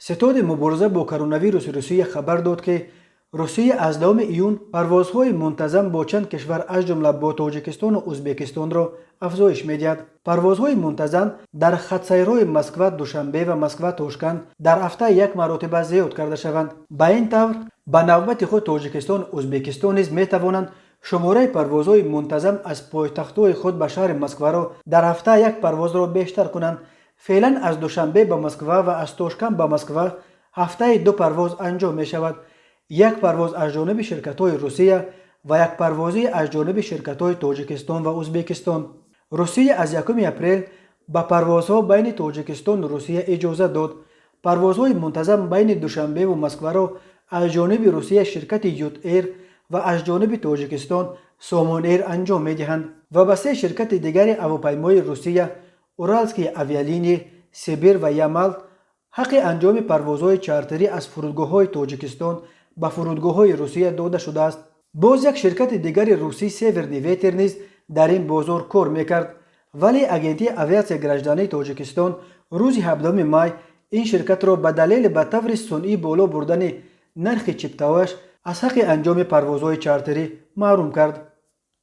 ستاد مبارزه با کرونا ویروس روسیه خبر داد که روسیه از 2 ایون پروازهای منتظم با چند کشور از جمله با تاجیکستان و ازبکستان را افزایش می‌دهد. پروازهای منتظم در خط‌سیرهای مسکو دوشنبه و مسکو تاشکند در هفته یک مرتبه زیاد کرده شوند. به این طور به نوبت خود تاجیکستان و ازبکستان نیز می‌توانند شماره پروازهای منتظم از پایتخت‌های خود به شهر مسکو را در هفته یک پرواز را بیشتر کنند. فعلا از دوشنبه به مسکو و از تاشکند به مسکو هفته 2 پرواز انجام می شود. یک پرواز از جانب شرکت‌های روسیه و یک پروازی از جانب شرکت‌های تاجیکستان و ازبکستان. روسیه از 1 اپریل به پروازها بین تاجیکستان و روسیه اجازه داد. پروازهای منتظم بین دوشنبه و مسکو را از جانب روسیه شرکت یوت ایر و از جانب تاجیکستان سامان ایر انجام می‌دهند و به 3 شرکت دیگر هواپیمای روسیه اورالسکی اویالینی، سیبیر و یامال حق انجام پروازهای چارتری از فرودگاه‌های تاجیکستان به فرودگاه‌های روسیه داده شده است. باز یک شرکت دیگر روسی سیورنیویتر نیز در این بازار کار می‌کرد، ولی اگنتی اویاسیون گرجدانی تاجیکستان روز 17 مای این شرکت را به دلیل به طور صنعی بالا بردن نرخ چپتاوش از حق انجام پروازهای چارتری محروم کرد.